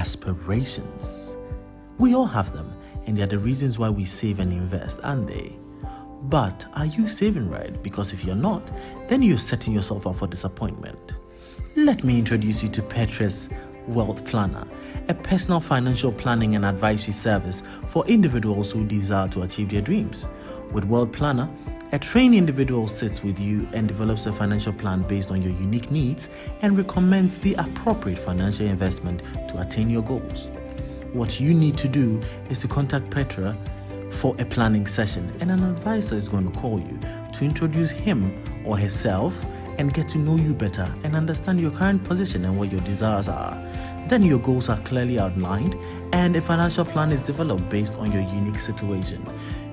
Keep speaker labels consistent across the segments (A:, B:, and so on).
A: aspirations. We all have them, and they are the reasons why we save and invest, aren't they? But are you saving right? Because if you're not, then you're setting yourself up for disappointment. Let me introduce you to Petra's Wealth Planner, a personal financial planning and advisory service for individuals who desire to achieve their dreams. With Wealth Planner, a trained individual sits with you and develops a financial plan based on your unique needs and recommends the appropriate financial investment to attain your goals. What you need to do is to contact Petra for a planning session, and an advisor is going to call you to introduce him or herself and get to know you better and understand your current position and what your desires are. Then your goals are clearly outlined and a financial plan is developed based on your unique situation.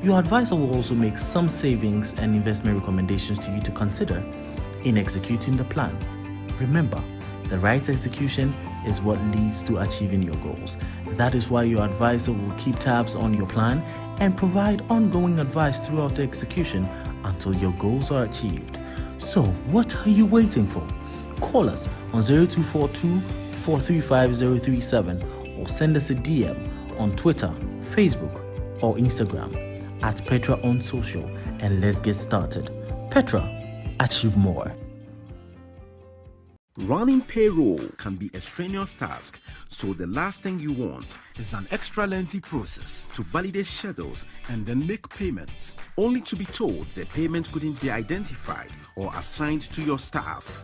A: Your advisor will also make some savings and investment recommendations to you to consider in executing the plan. Remember, the right execution is what leads to achieving your goals. That is why your advisor will keep tabs on your plan and provide ongoing advice throughout the execution until your goals are achieved. So, what are you waiting for? Call us on 0242 435 037 or send us a DM on Twitter, Facebook, or Instagram at Petra on social, and let's get started. Petra, achieve more.
B: Running payroll can be a strenuous task, so the last thing you want is an extra lengthy process to validate schedules and then make payments, only to be told the payment couldn't be identified or assigned to your staff.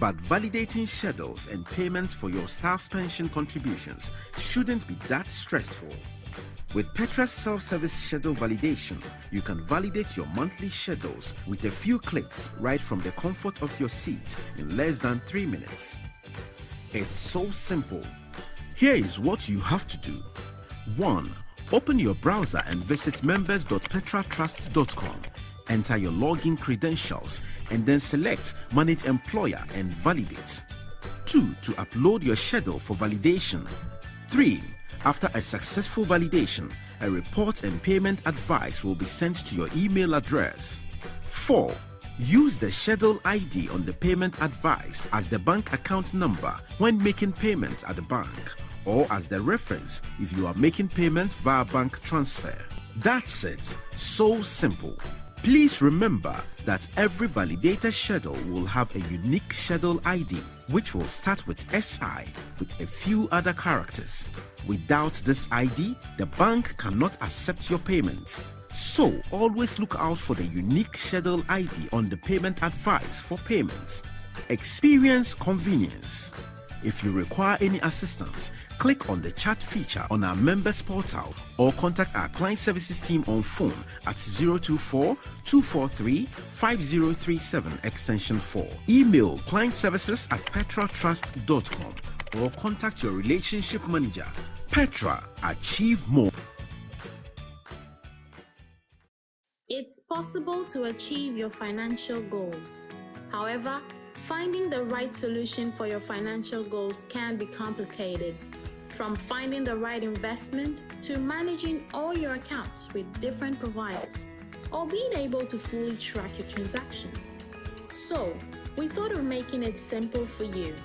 B: But validating schedules and payments for your staff's pension contributions shouldn't be that stressful. With Petra's self-service schedule validation, you can validate your monthly schedules with a few clicks right from the comfort of your seat in less than 3 minutes. It's so simple. Here is what you have to do. 1. Open your browser and visit members.petratrust.com. Enter your login credentials and then select Manage Employer and validate. 2. To upload your schedule for validation. 3. After a successful validation, a report and payment advice will be sent to your email address. 4. Use the schedule ID on the payment advice as the bank account number when making payments at the bank, or as the reference if you are making payments via bank transfer. That's it. So simple. Please remember that every validator schedule will have a unique schedule ID, which will start with SI with a few other characters. Without this ID, the bank cannot accept your payments. So always look out for the unique schedule ID on the payment advice for payments. Experience convenience. If you require any assistance, click on the chat feature on our members portal or contact our client services team on phone at 024-243-5037 extension 4. Email clientservices@petratrust.com or contact your relationship manager. Petra, achieve more.
C: It's possible to achieve your financial goals. However, finding the right solution for your financial goals can be complicated. From finding the right investment to managing all your accounts with different providers or being able to fully track your transactions. So, we thought of making it simple for you.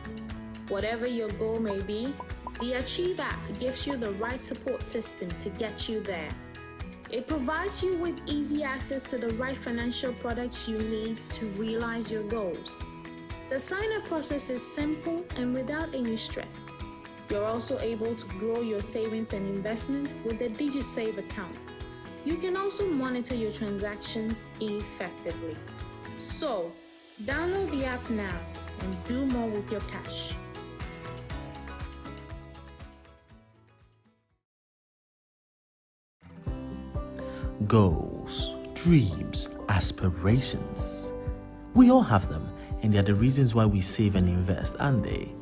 C: Whatever your goal may be, the Achieve app gives you the right support system to get you there. It provides you with easy access to the right financial products you need to realize your goals. The sign-up process is simple and without any stress. You're also able to grow your savings and investment with the DigiSave account. You can also monitor your transactions effectively. So, download the app now and do more with your cash.
A: Goals, dreams, aspirations. We all have them, and they are the reasons why we save and invest, aren't they?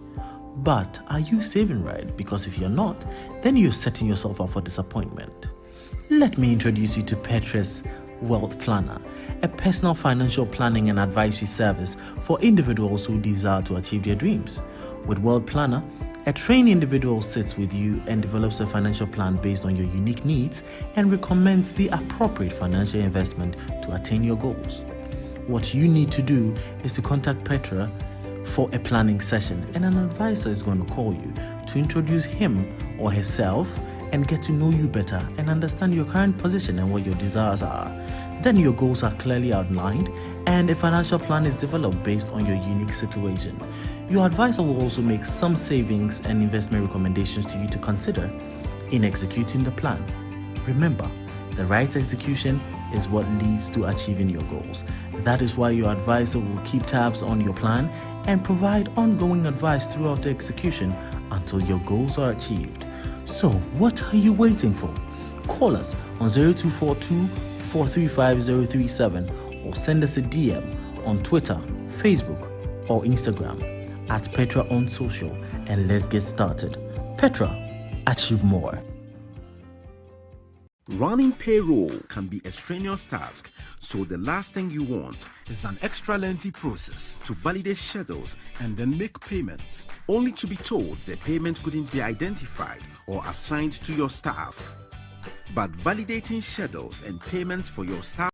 A: But are you saving right? Because if you're not, then you're setting yourself up for disappointment. Let me introduce you to Petra's Wealth Planner, a personal financial planning and advisory service for individuals who desire to achieve their dreams. With Wealth Planner, a trained individual sits with you and develops a financial plan based on your unique needs and recommends the appropriate financial investment to attain your goals. What you need to do is to contact Petra for a planning session, and an advisor is going to call you to introduce him or herself and get to know you better and understand your current position and what your desires are. Then your goals are clearly outlined and a financial plan is developed based on your unique situation. Your advisor will also make some savings and investment recommendations to you to consider in executing the plan. Remember, the right execution is what leads to achieving your goals. That is why your advisor will keep tabs on your plan and provide ongoing advice throughout the execution until your goals are achieved. So, what are you waiting for? Call us on 0242 435 037 or send us a DM on Twitter, Facebook, or Instagram at Petra on Social, and let's get started. Petra, achieve more.
B: Running payroll can be a strenuous task, so the last thing you want is an extra lengthy process to validate schedules and then make payments, only to be told the payment couldn't be identified or assigned to your staff. But validating schedules and payments for your staff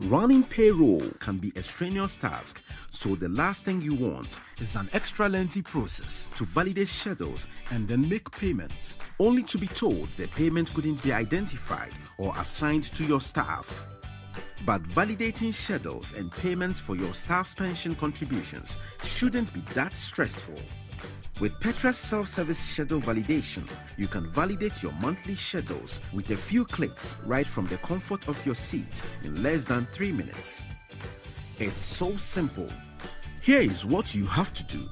B: Running payroll can be a strenuous task, so the last thing you want is an extra lengthy process to validate schedules and then make payments, only to be told the payment couldn't be identified or assigned to your staff. But validating schedules and payments for your staff's pension contributions shouldn't be that stressful. With Petra's self-service schedule validation, you can validate your monthly schedules with a few clicks right from the comfort of your seat in less than 3 minutes. It's so simple. Here is what you have to do.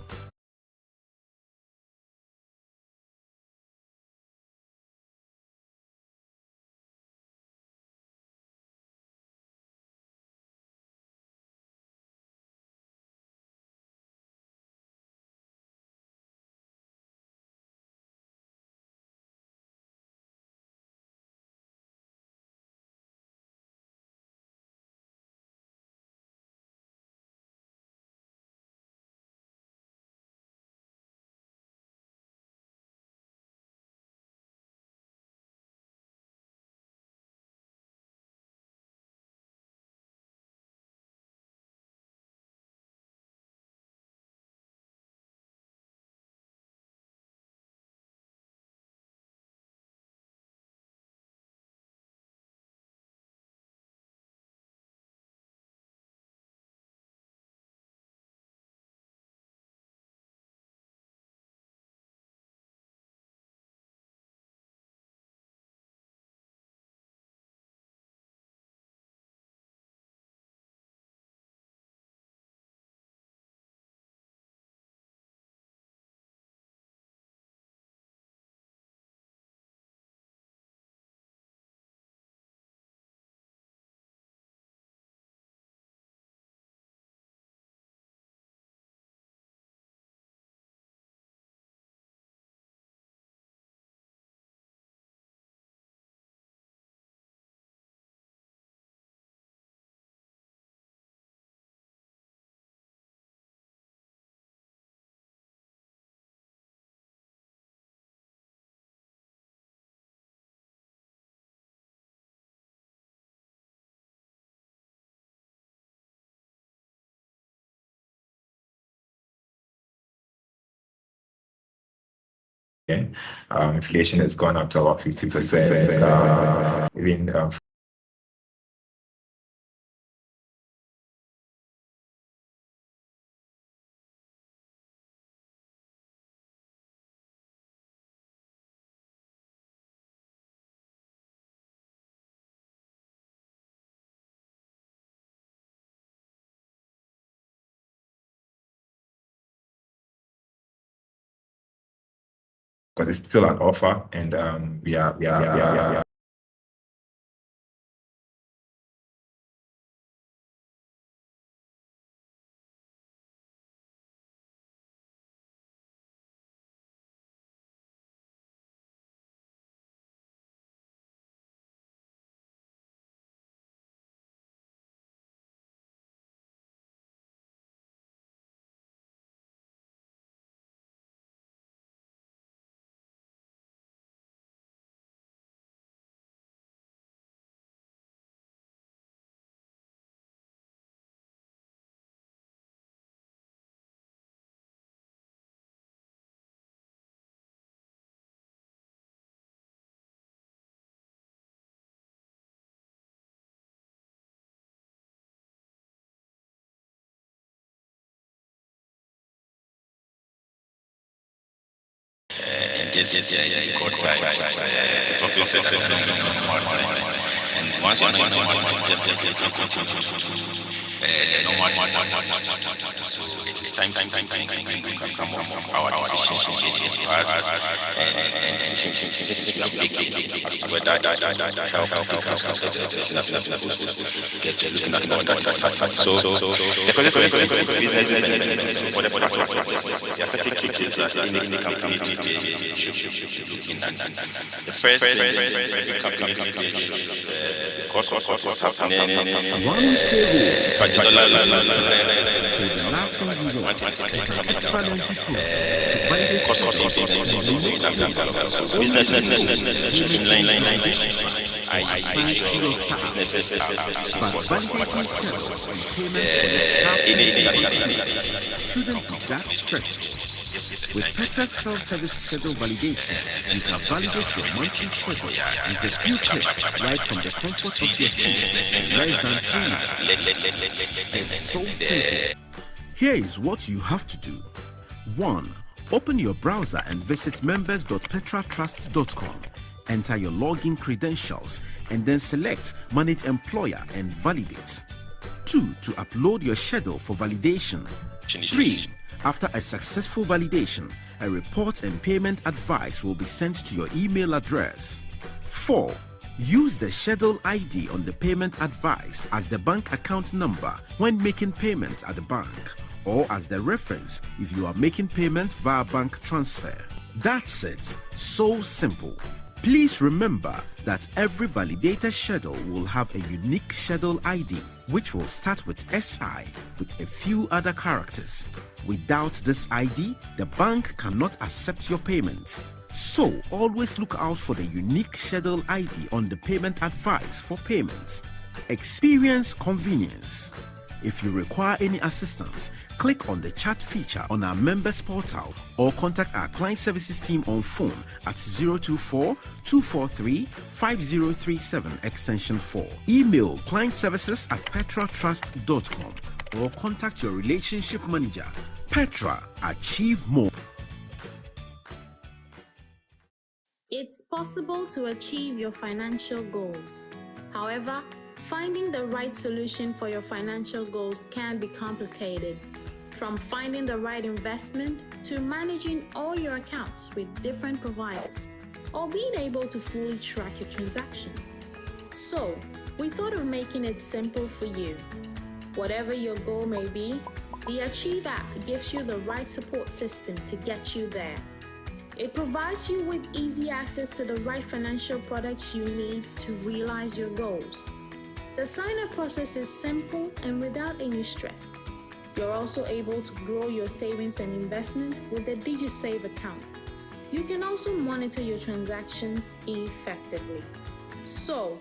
D: Inflation has gone up to about 50%. Even because it's still an offer, and we are
E: in this court time. It's also said that normal times. And once you're not in normal times, definitely you can continue to the normal times. So it is time to look at some of our decisions in the past and decisions we have making as to whether that help us get looking at all that. So the businesses and whatever part of business, there are certain things that any company should look in at. The first thing every company should cost of what is happening.
B: Shouldn't be that stressful. With Petra's self-service schedule validation, you can validate your monthly schedule with a few clicks right from the comfort of your seat in less than 2 minutes. It's so simple. Here is what you have to do. 1. Open your browser and visit members.petratrust.com. Enter your login credentials and then select Manage Employer and validate. 2. To upload your schedule for validation. 3. After a successful validation, a report and payment advice will be sent to your email address. 4. Use the schedule ID on the payment advice as the bank account number when making payments at the bank, or as the reference if you are making payments via bank transfer. That's it. So simple. Please remember that every validator schedule will have a unique schedule ID, which will start with SI with a few other characters. Without this ID, the bank cannot accept your payments. So always look out for the unique schedule ID on the payment advice for payments. Experience convenience. If you require any assistance, click on the chat feature on our members portal or contact our client services team on phone at 024-243-5037 extension 4. Email clientservices@petratrust.com or contact your relationship manager. Petra, achieve more.
C: It's possible to achieve your financial goals. However, finding the right solution for your financial goals can be complicated. From finding the right investment to managing all your accounts with different providers or being able to fully track your transactions. So, we thought of making it simple for you. Whatever your goal may be, the Achieve app gives you the right support system to get you there. It provides you with easy access to the right financial products you need to realize your goals. The sign-up process is simple and without any stress. You're also able to grow your savings and investment with the DigiSave account. You can also monitor your transactions effectively. So,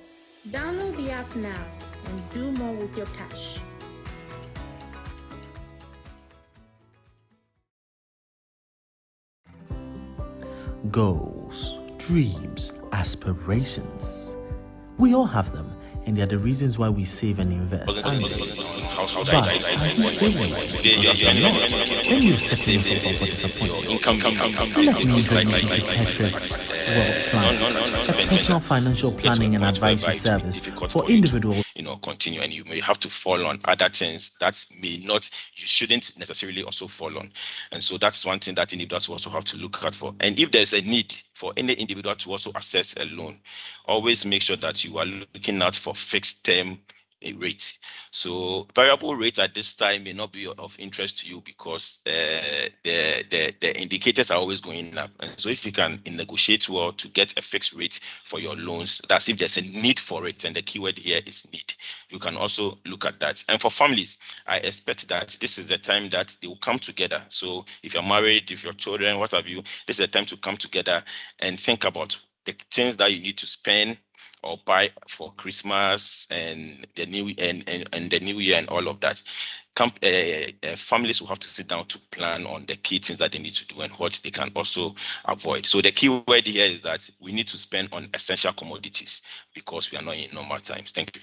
C: download the app now and do more with your cash.
A: Goals, dreams, aspirations. We all have them, and they are the reasons why we save and invest. But are you saving right? Because if you're not, then you're setting yourself up for disappointment. Let me introduce you to Petra's Wealth Plan, a personal financial planning and advisory service for individuals.
E: Continue, and you may have to fall on other things that you shouldn't necessarily also fall on. And so that's one thing that individuals also have to look out for. And if there's a need for any individual to also access a loan, always make sure that you are looking out for fixed term rate. So variable rate at this time may not be of interest to you because the indicators are always going up. And so if you can negotiate well to get a fixed rate for your loans, that's if there's a need for it, and the keyword here is need. You can also look at that. And for families, I expect that this is the time that they will come together. So if you're married, if you're children, what have you, this is the time to come together and think about the things that you need to spend or buy for Christmas and the new year and all of that. Families will have to sit down to plan on the key things that they need to do and what they can also avoid. So the key word here is that we need to spend on essential commodities because we are not in normal times. Thank you.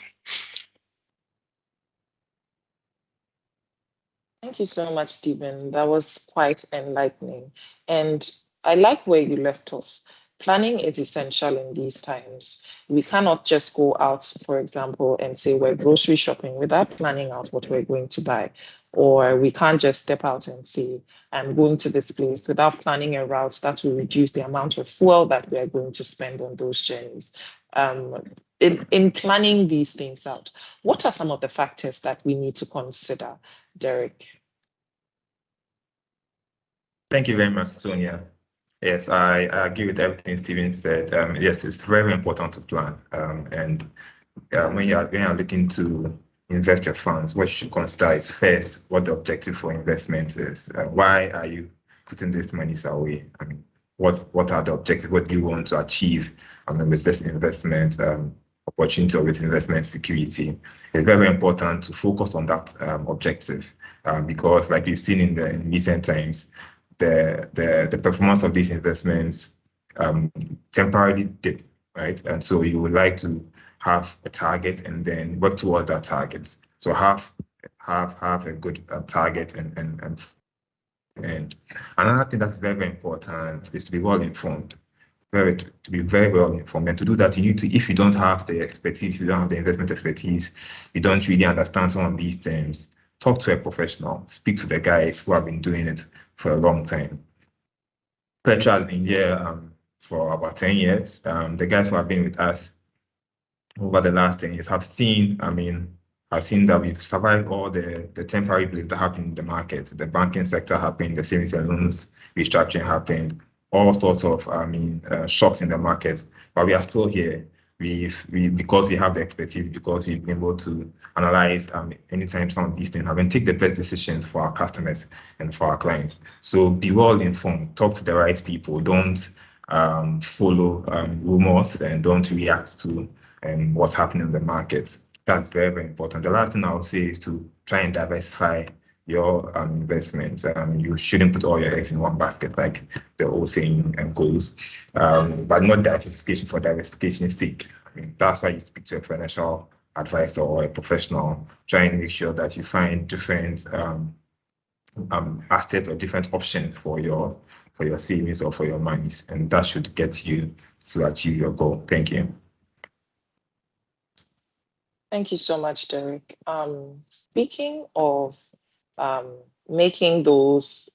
F: Thank you so much, Stephen. That was quite enlightening. And I like where you left off. Planning is essential in these times. We cannot just go out, for example, and say we're grocery shopping without planning out what we're going to buy. Or we can't just step out and say, I'm going to this place without planning a route that will reduce the amount of fuel that we are going to spend on those journeys. In planning these things out, what are some of the factors that we need to consider, Derek?
D: Thank you very much, Sonia. Yes, I agree with everything Stephen said. Yes, it's very important to plan. And when you're looking to invest your funds, what you should consider is first what the objective for investment is. Why are you putting this money away? I mean, what are the objectives? What do you want to achieve? With this investment opportunity or with investment security? It's very important to focus on that objective because, like we've seen in recent times, the performance of these investments temporarily dip, right? And so you would like to have a target and then work towards that target. So have a good target and another thing that's very, very important is to be well informed. To be very well informed. And to do that, you need to, if you don't have the expertise, you don't have the investment expertise, you don't really understand some of these terms, talk to a professional, speak to the guys who have been doing it for a long time. Petra has been here for about 10 years. The guys who have been with us over the last 10 years have seen, I've seen that we've survived all the temporary blips that happened in the market. The banking sector happened, the savings and loans restructuring happened, all sorts of, shocks in the market, but we are still here. Because we have the expertise, because we've been able to analyze anytime some of these things happen, take the best decisions for our customers and for our clients. So be well informed, talk to the right people, don't follow rumors and don't react to what's happening in the market. That's very, very important. The last thing I would say is to try and diversify your investments. You shouldn't put all your eggs in one basket, like the old saying goes, but not diversification for diversification's sake. That's why you speak to a financial advisor or a professional. Try and make sure that you find different assets or different options for your savings or for your monies, and that should get you to achieve your goal. Thank you.
F: Thank you so much, Derek. Speaking of making those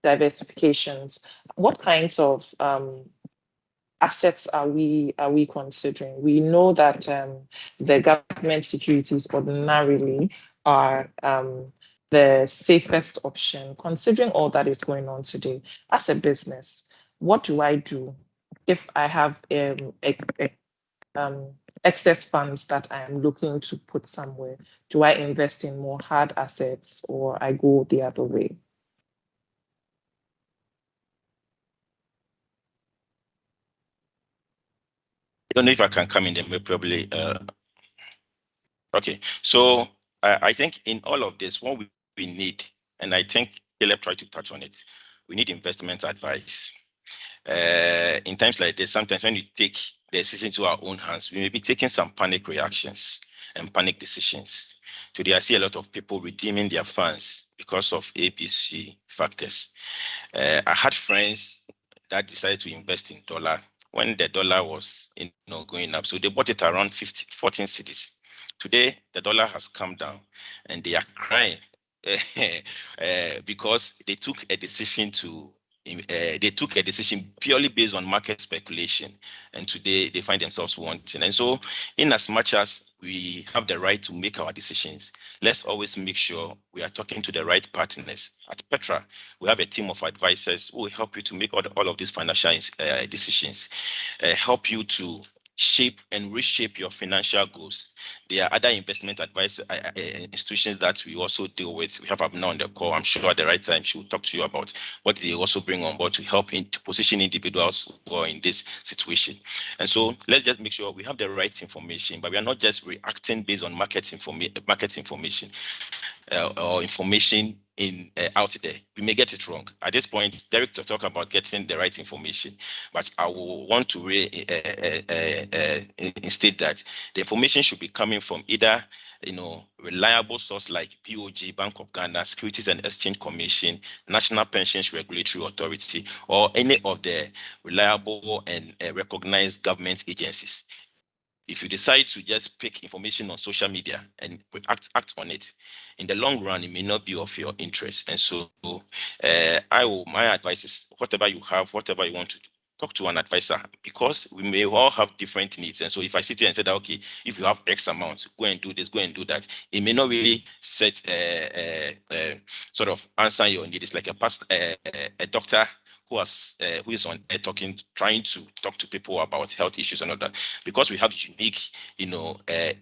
F: diversifications, what kinds of assets are we considering? We know that the government securities ordinarily are the safest option. Considering all that is going on today, as a business, what do I do if I have excess funds that I am looking to put somewhere? Do I invest in more hard assets or I go the other way?
E: I don't know if I can come in there, probably. Okay, so I think in all of this, what we need, and I think Caleb tried to touch on it, we need investment advice. In times like this, sometimes when you take the decision to our own hands, we may be taking some panic reactions and panic decisions. Today, I see a lot of people redeeming their funds because of ABC factors. I had friends that decided to invest in dollar when the dollar was going up. So they bought it around 14 cedis. Today, the dollar has come down and they are crying because they took a decision purely based on market speculation, and today they find themselves wanting. And so, in as much as we have the right to make our decisions, let's always make sure we are talking to the right partners. At Petra, we have a team of advisors who will help you to make all of these financial decisions, help you to shape and reshape your financial goals. There are other investment advice institutions that we also deal with. We have Abna on the call. I'm sure at the right time she will talk to you about what they also bring on board to help in to position individuals who are in this situation. And so let's just make sure we have the right information, but we are not just reacting based on market information. or information in out there. We may get it wrong. At this point, Derek to talk about getting the right information, but I will want to instate that the information should be coming from either reliable source like BOG, Bank of Ghana, Securities and Exchange Commission, National Pensions Regulatory Authority, or any of the reliable and recognized government agencies. If you decide to just pick information on social media and act on it, in the long run, it may not be of your interest. And so my advice is whatever you have, whatever you want to do, talk to an advisor, because we may all have different needs. And so if I sit here and say that, okay, if you have X amount, go and do this, go and do that, it may not really set sort of answer your need. It's like a doctor who is on air trying to talk to people about health issues and all that. Because we have unique,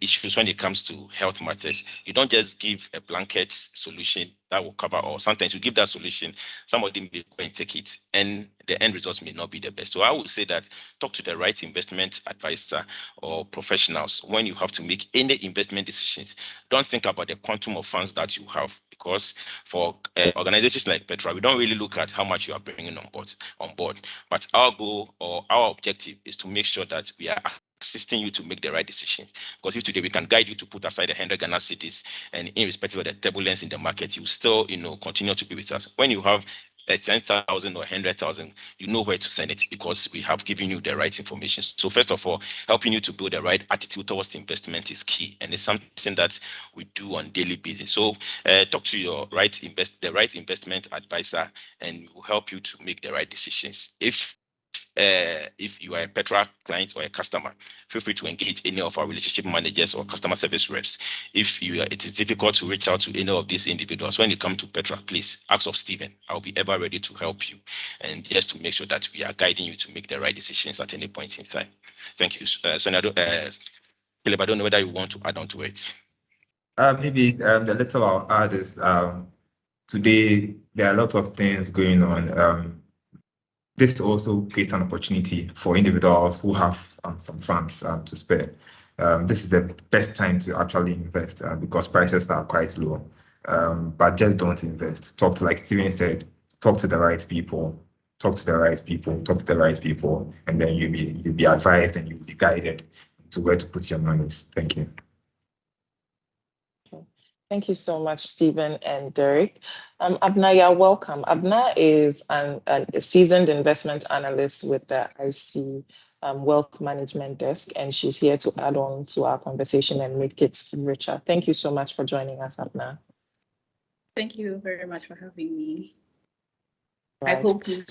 E: issues when it comes to health matters. You don't just give a blanket solution that will cover all. Sometimes you give that solution, somebody may go and take it, and the end results may not be the best. So I would say that talk to the right investment advisor or professionals when you have to make any investment decisions. Don't think about the quantum of funds that you have, because for organizations like Petra, we don't really look at how much you are bringing on board. But our goal or our objective is to make sure that we are assisting you to make the right decision. Because if today we can guide you to put aside 100 Ghana cedis, and irrespective of the turbulence in the market, you still, continue to be with us. When you have 10,000 or 100,000, you know where to send it, because we have given you the right information. So first of all, helping you to build the right attitude towards the investment is key, and it's something that we do on daily basis. So talk to your the right investment advisor, and will help you to make the right decisions. If you are a Petra client or a customer, feel free to engage any of our relationship managers or customer service reps. If it is difficult to reach out to any of these individuals, when you come to Petra, please ask of Stephen. I'll be ever ready to help you, and just to make sure that we are guiding you to make the right decisions at any point in time. Thank you. Sonia, Caleb, I don't know whether you want to add on to it.
D: Maybe the little I'll add is today there are a lot of things going on. This also creates an opportunity for individuals who have some funds to spare. This is the best time to actually invest because prices are quite low. But just don't invest. Talk to, like Steven said, talk to the right people. Talk to the right people, and then you'll be advised and you'll be guided to where to put your money. Thank you.
F: Thank you so much, Stephen and Derek. Abna, you're welcome. Abna is a seasoned investment analyst with the IC Wealth Management Desk, and she's here to add on to our conversation and make it richer. Thank you so much for joining us, Abna.
G: Thank you very much for having me.
F: Right.
G: I hope you.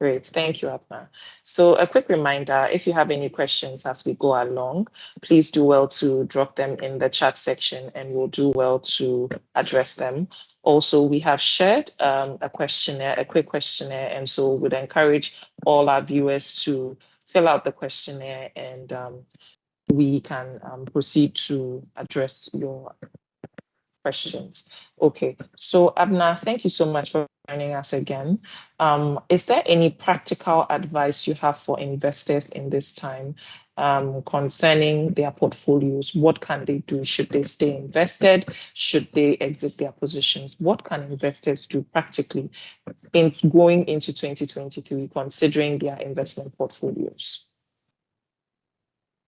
F: Great, thank you, Abna. So a quick reminder, if you have any questions as we go along, please do well to drop them in the chat section and we'll do well to address them. Also, we have shared a quick questionnaire, and so we'd encourage all our viewers to fill out the questionnaire, and we can proceed to address your questions. Okay, so Abna, thank you so much for joining us again. Is there any practical advice you have for investors in this time concerning their portfolios? What can they do? Should they stay invested? Should they exit their positions? What can investors do practically in going into 2023, considering their investment portfolios?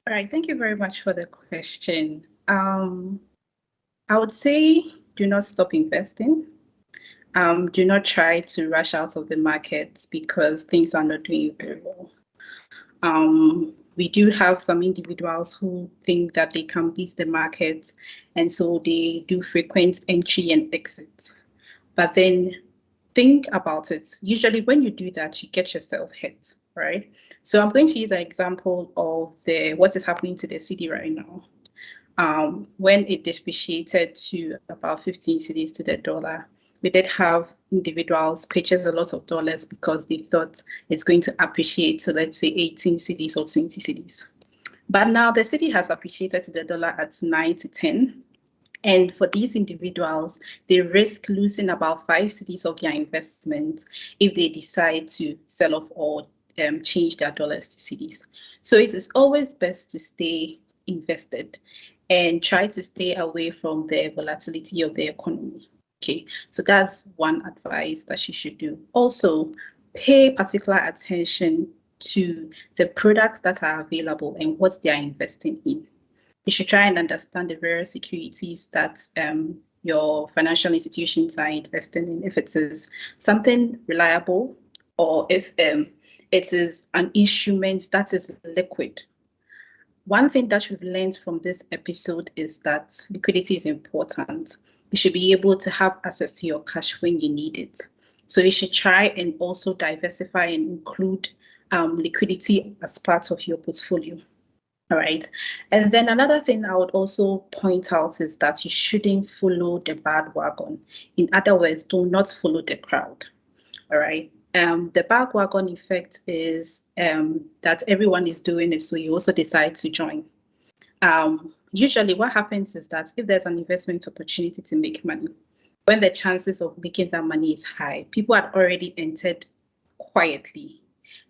G: All right, thank you very much for the question. I would say do not stop investing. Do not try to rush out of the market because things are not doing very well. We do have some individuals who think that they can beat the market, and so they do frequent entry and exit. But then think about it. Usually when you do that, you get yourself hit, right? So I'm going to use an example of what is happening to the cedi right now. When it depreciated to about 15 cedis to the dollar, we did have individuals purchase a lot of dollars because they thought it's going to appreciate to, let's say, 18 cedis or 20 cedis. But now the cedi has appreciated to the dollar at 9 to 10. And for these individuals, they risk losing about 5 cedis of their investment if they decide to sell off or change their dollars to cedis. So it is always best to stay invested. and try to stay away from the volatility of the economy. Okay, so that's one advice that you should do. Also, pay particular attention to the products that are available and what they are investing in. You should try and understand the various securities that your financial institutions are investing in, if it is something reliable or if it is an instrument that is liquid. One thing that we've learned from this episode is that liquidity is important. You should be able to have access to your cash when you need it. So you should try and also diversify and include liquidity as part of your portfolio. All right. And then another thing I would also point out is that you shouldn't follow the bandwagon. In other words, do not follow the crowd. All right. The bandwagon effect is that everyone is doing it, so you also decide to join. Usually what happens is that if there's an investment opportunity to make money, when the chances of making that money is high, people had already entered quietly.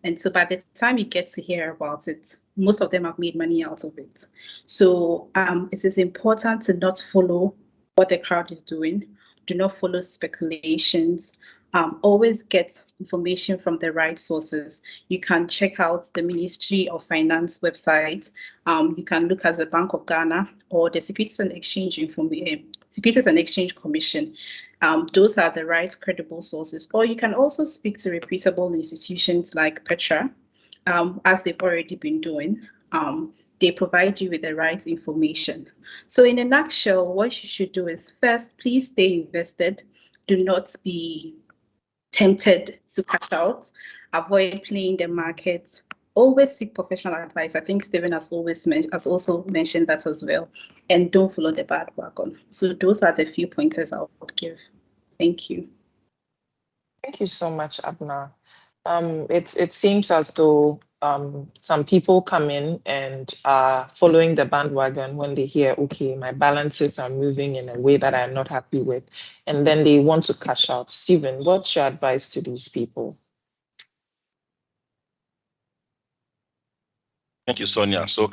G: And so by the time you get to hear about it, most of them have made money out of it. So it is important to not follow what the crowd is doing. Do not follow speculations. Always get information from the right sources. You can check out the Ministry of Finance website. You can look at the Bank of Ghana or the Securities and Exchange Commission. Those are the right credible sources. Or you can also speak to reputable institutions like Petra, as they've already been doing. They provide you with the right information. So in a nutshell, what you should do is first, please stay invested. Do not be tempted to cash out. Avoid playing the market. Always seek professional advice. I think Stephen has also mentioned that as well. And don't follow the bandwagon. So those are the few pointers I would give. Thank you.
F: Thank you so much, Abna. It seems as though some people come in and are following the bandwagon when they hear, okay, my balances are moving in a way that I'm not happy with, and then they want to cash out. Stephen, what's your advice to these people?
E: Thank you, Sonia. So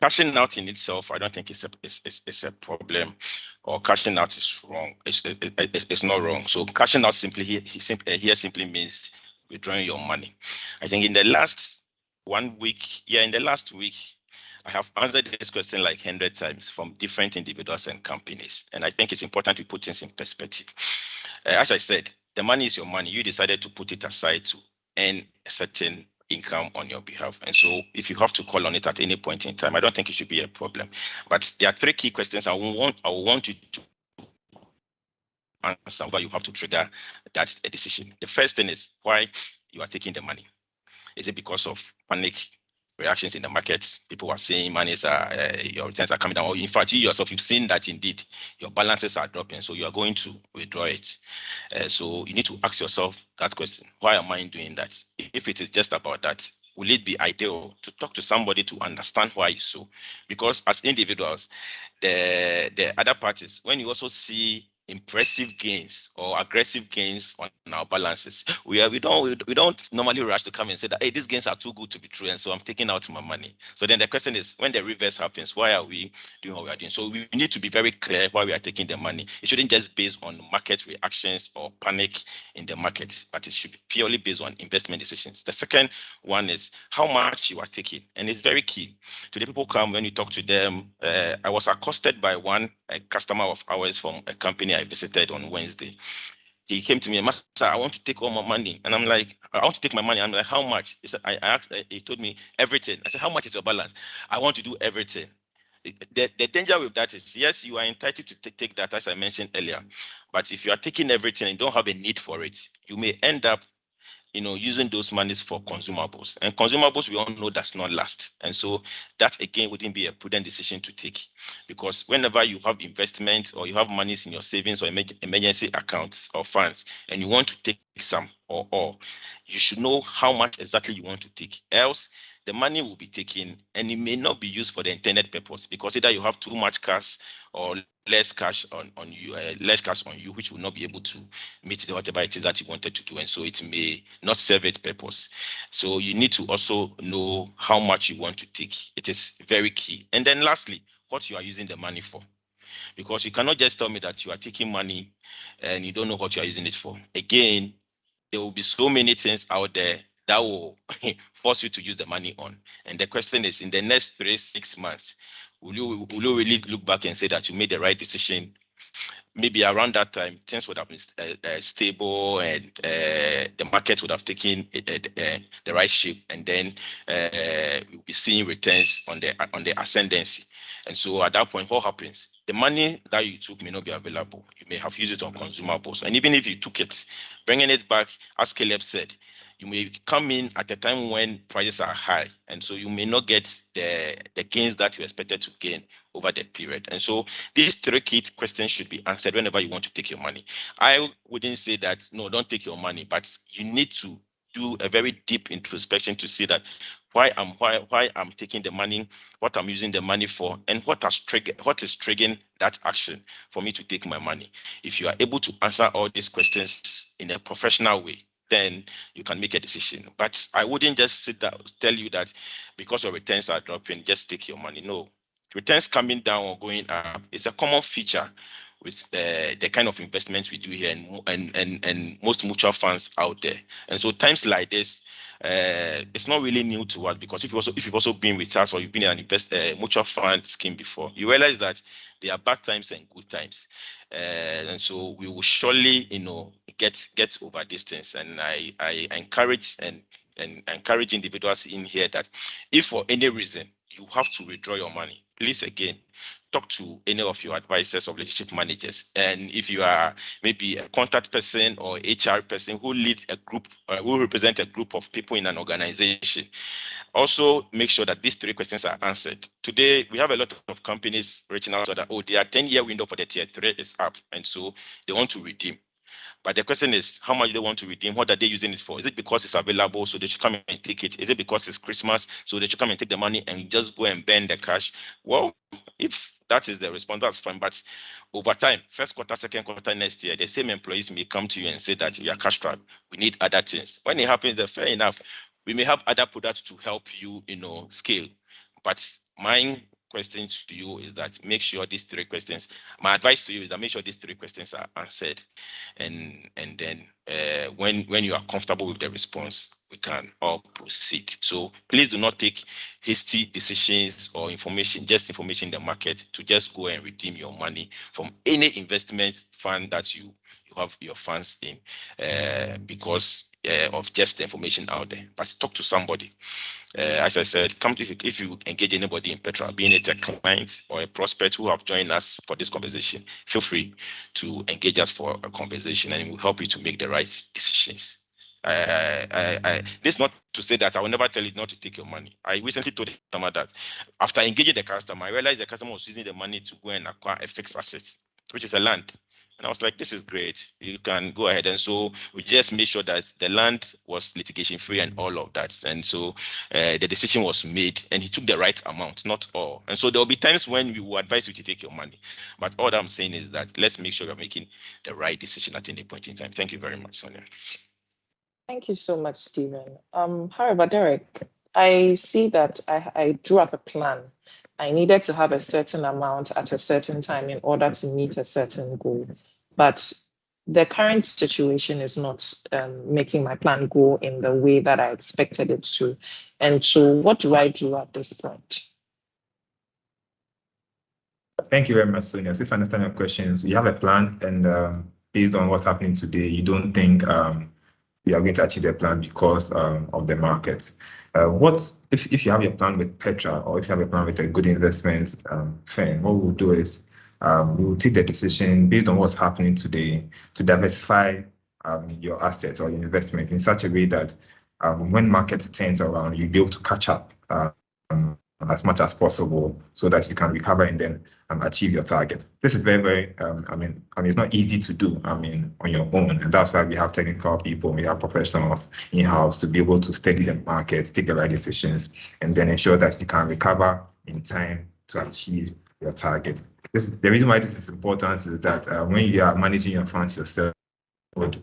E: cashing out in itself, I don't think it's a problem, or cashing out is wrong. It's not wrong. So cashing out simply means withdrawing your money. I think in the last 1 week, in the last week, I have answered this question like 100 times from different individuals and companies. And I think it's important to put things in perspective. As I said, the money is your money. You decided to put it aside to earn a certain income on your behalf. And so if you have to call on it at any point in time, I don't think it should be a problem. But there are 3 key questions I want you to answer why you have to trigger that decision. The first thing is why you are taking the money. Is it because of panic reactions in the markets? People are saying your returns are coming down, or in fact, you yourself, you've seen that indeed your balances are dropping, so you are going to withdraw it. So you need to ask yourself that question: why am I doing that? If it is just about that, will it be ideal to talk to somebody to understand why so? Because as individuals, the other parties, when you also see impressive gains or aggressive gains on our balances, we don't normally rush to come and say that, hey, these gains are too good to be true, and so I'm taking out my money. So then the question is, when the reverse happens, why are we doing what we are doing? So we need to be very clear why we are taking the money. It shouldn't just be based on market reactions or panic in the market, but it should be purely based on investment decisions. The second one is how much you are taking, and it's very key. Today, people come, when you talk to them, I was accosted by a customer of ours from a company I visited on Wednesday. He came to me, Master, I want to take all my money. And I'm like, I want to take my money. I'm like, how much? He said, I asked, he told me everything. I said, how much is your balance? I want to do everything. The danger with that is, yes, you are entitled to take that, as I mentioned earlier. But if you are taking everything and don't have a need for it, you may end up using those monies for consumables, and consumables we all know does not last. And so that again wouldn't be a prudent decision to take, because whenever you have investments or you have monies in your savings or emergency accounts or funds, and you want to take some or all, you should know how much exactly you want to take. Else, the money will be taken and it may not be used for the intended purpose, because either you have too much cash or less cash on you, which will not be able to meet whatever it is that you wanted to do, and so it may not serve its purpose. So you need to also know how much you want to take. It is very key. And then lastly, what you are using the money for. Because you cannot just tell me that you are taking money and you don't know what you are using it for. Again, there will be so many things out there that will force you to use the money on. And the question is, in the next 3-6 months, will you really look back and say that you made the right decision? Maybe around that time, things would have been stable and the market would have taken the right shape, and then we'll be seeing returns on the ascendancy. And so at that point, what happens? The money that you took may not be available. You may have used it on consumables. And even if you took it, bringing it back, as Caleb said, you may come in at a time when prices are high. And so you may not get the gains that you expected to gain over the period. And so these 3 key questions should be answered whenever you want to take your money. I wouldn't say that, no, don't take your money, but you need to do a very deep introspection to see that why I'm taking the money, what I'm using the money for, and what is triggering that action for me to take my money. If you are able to answer all these questions in a professional way, then you can make a decision. But I wouldn't just sit down, tell you that because your returns are dropping, just take your money. No, returns coming down or going up is a common feature with the kind of investments we do here and most mutual funds out there. And so times like this, it's not really new to us, because if you've also been with us or you've been in an mutual fund scheme before, you realize that there are bad times and good times. And so we will surely, get over these things. And I encourage and encourage individuals in here that if for any reason you have to withdraw your money, please again talk to any of your advisors or relationship managers. And if you are maybe a contact person or HR person who leads a group, who represent a group of people in an organization, also make sure that these 3 questions are answered. Today, we have a lot of companies reaching out to that, their 10-year window for the tier 3 is up, and so they want to redeem. But the question is, how much do they want to redeem? What are they using it for? Is it because it's available, so they should come and take it? Is it because it's Christmas, so they should come and take the money and just go and burn the cash? Well, if that is the response, that's fine. But over time, first quarter, second quarter next year, the same employees may come to you and say that we are cash strapped. We need other things. When it happens, then fair enough. We may have other products to help you, scale. But my question to you is that make sure these 3 questions, my advice to you is that make sure these 3 questions are answered. And then when you are comfortable with the response, we can all proceed. So please do not take hasty decisions or information in the market to just go and redeem your money from any investment fund that you have your funds in because of just the information out there. But talk to somebody. As I said, if you engage anybody in Petra, being it a client or a prospect who have joined us for this conversation, feel free to engage us for a conversation, and it will help you to make the right decisions. This is not to say that I will never tell you not to take your money. I recently told the customer that after engaging the customer, I realized the customer was using the money to go and acquire a fixed asset, which is a land. And I was like, this is great. You can go ahead. And so we just made sure that the land was litigation free and all of that. And so the decision was made, and he took the right amount, not all. And so there will be times when we will advise you to take your money. But all I'm saying is that let's make sure we're making the right decision at any point in time. Thank you very much, Sonia.
F: Thank you so much, Stephen. However, Derek, I see that I drew up a plan. I needed to have a certain amount at a certain time in order to meet a certain goal. But the current situation is not making my plan go in the way that I expected it to. And so what do I do at this point?
D: Thank you very much, Sonia. So if I understand your questions, you have a plan, and based on what's happening today, you don't think we are going to achieve the plan because of the market. If you have your plan with Petra, or if you have a plan with a good investment firm, what we'll do is we will take the decision based on what's happening today to diversify your assets or your investment in such a way that when market turns around, you'll be able to catch up as much as possible so that you can recover and then achieve your target. This is very, very, it's not easy to do, on your own. And that's why we have technical people, we have professionals in-house to be able to study the market, take the right decisions, and then ensure that you can recover in time to achieve your target. The reason why this is important is that when you are managing your funds yourself, would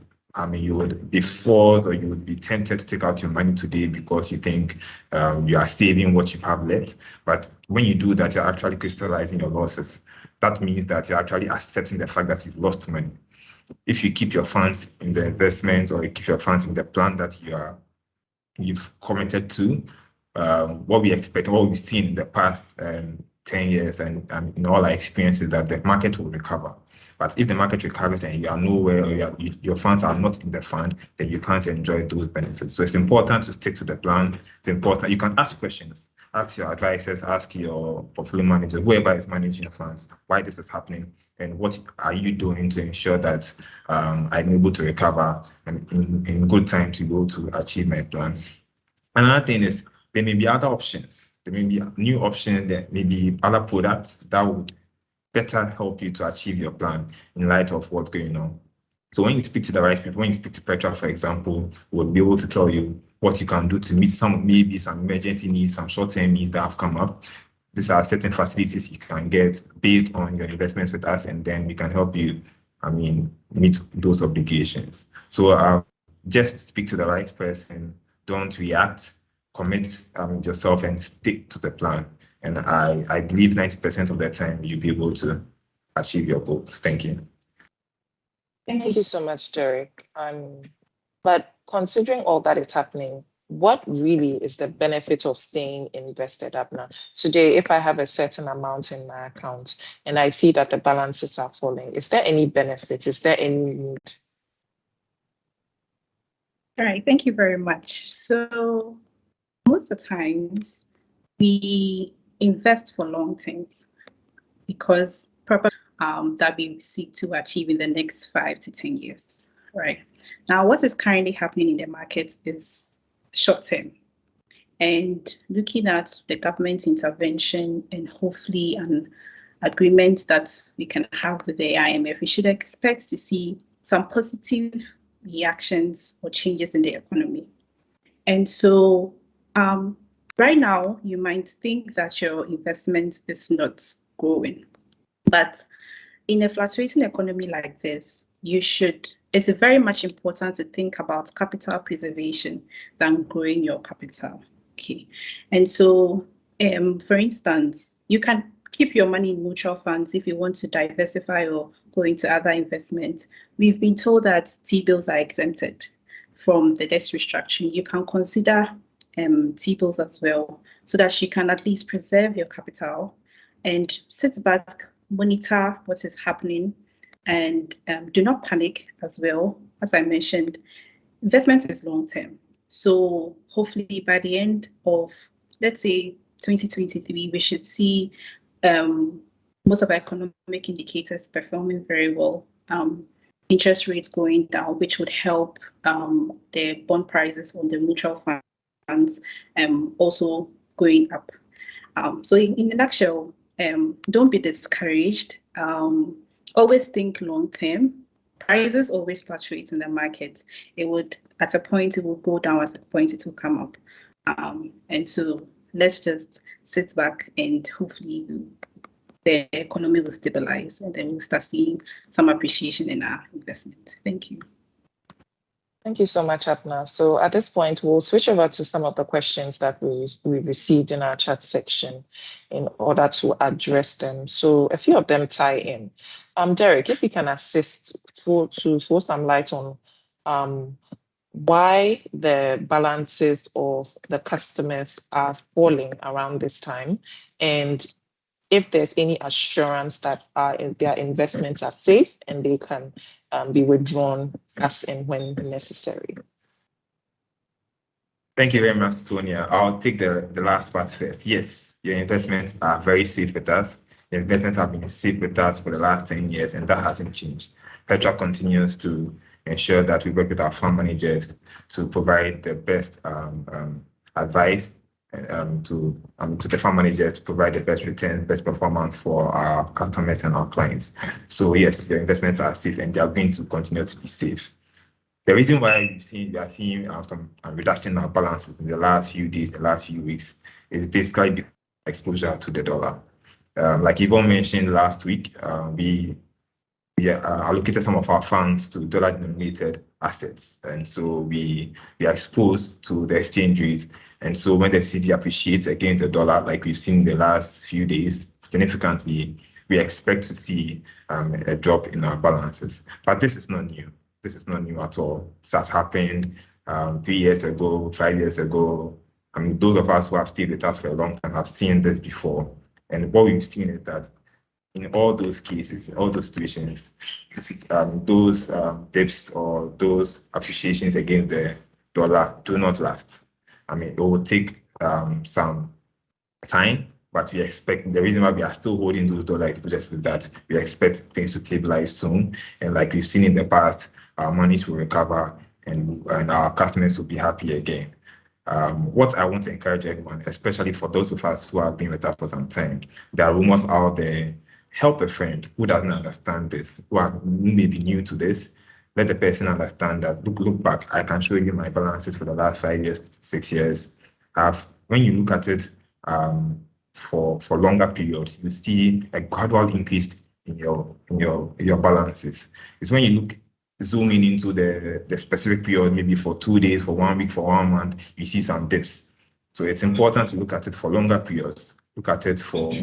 D: you would be forced or you would be tempted to take out your money today because you think you are saving what you have left. But when you do that, you're actually crystallizing your losses. That means that you're actually accepting the fact that you've lost money. If you keep your funds in the investments or you keep your funds in the plan that you've committed to, what we expect, what we've seen in the past 10 years and in all our experiences, that the market will recover. But if the market recovers and you are nowhere or your funds are not in the fund, then you can't enjoy those benefits. So it's important to stick to the plan. It's important. You can ask questions. Ask your advisors, ask your portfolio manager, whoever is managing your funds, why this is happening and what are you doing to ensure that I'm able to recover and in good time to go to achieve my plan. Another thing is there may be other options. There may be new options, there may be other products that would better help you to achieve your plan in light of what's going on. So when you speak to the right people, when you speak to Petra, for example, we'll be able to tell you what you can do to meet maybe some emergency needs, some short-term needs that have come up. These are certain facilities you can get based on your investments with us, and then we can help you, meet those obligations. So just speak to the right person, don't react, commit yourself and stick to the plan. And I believe 90% of the time you'll be able to achieve your goals. Thank you.
F: Thank you so much, Derek. But considering all that is happening, what really is the benefit of staying invested, Abner? Today, if I have a certain amount in my account and I see that the balances are falling, is there any benefit? Is there any need?
G: All right, thank you very much. So most of the times we invest for long terms because that we seek to achieve in the next 5 to 10 years, right? Now, what is currently happening in the market is short term. And looking at the government intervention and hopefully an agreement that we can have with the IMF, we should expect to see some positive reactions or changes in the economy. And so right now, you might think that your investment is not growing, but in a fluctuating economy like this, it's very much important to think about capital preservation than growing your capital. Okay. And so, for instance, you can keep your money in mutual funds if you want to diversify or go into other investments. We've been told that T-bills are exempted from the debt restructuring. You can consider T-bills as well, so that you can at least preserve your capital and sit back, monitor what is happening, and do not panic as well. As I mentioned, investment is long term. So hopefully by the end of, let's say, 2023, we should see most of our economic indicators performing very well. Interest rates going down, which would help the bond prices on the mutual funds also going up. So in a nutshell, don't be discouraged. Always think long term. Prices always fluctuate in the market. At a point it will go down, at a point it will come up. And so let's just sit back and hopefully the economy will stabilize, and then we'll start seeing some appreciation in our investment. Thank you.
F: Thank you so much, Abner. So at this point, we'll switch over to some of the questions that we received in our chat section in order to address them. So a few of them tie in. Derek, if you can assist to throw some light on why the balances of the customers are falling around this time, and if there's any assurance that their investments are safe and they can be withdrawn as and when necessary.
D: Thank you very much, Tonia. I'll take the last part first. Yes, your investments are very safe with us. The investments have been safe with us for the last 10 years, and that hasn't changed. Petra continues to ensure that we work with our fund managers to provide the best advice to the fund managers to provide the best return, best performance for our customers and our clients. So yes, your investments are safe and they are going to continue to be safe. The reason why we are seeing some reduction in our balances in the last few days, the last few weeks, is basically exposure to the dollar. Like Yvonne mentioned last week, we allocated some of our funds to dollar-denominated assets, and so we are exposed to the exchange rate. And so when the cedi appreciates against the dollar, like we've seen the last few days, significantly, we expect to see a drop in our balances. But this is not new. This is not new at all. This has happened 3 years ago, 5 years ago. I mean, those of us who have stayed with us for a long time have seen this before. And what we've seen is that in all those cases, in all those situations, those dips or those appreciations against the dollar do not last. I mean, it will take some time, but we expect, the reason why we are still holding those dollar deposits is that we expect things to stabilize soon. And like we've seen in the past, our monies will recover and our customers will be happy again. What I want to encourage everyone, especially for those of us who have been with us for some time, there are rumors out there. Help a friend who doesn't understand this, who may be new to this. Let the person understand that, look back, I can show you my balances for the last 5 years, 6 years. When you look at it for longer periods, you see a gradual increase in your balances. It's when you zoom in into the specific period, maybe for 2 days, for 1 week, for 1 month, you see some dips. So it's important to look at it for longer periods. Look at it for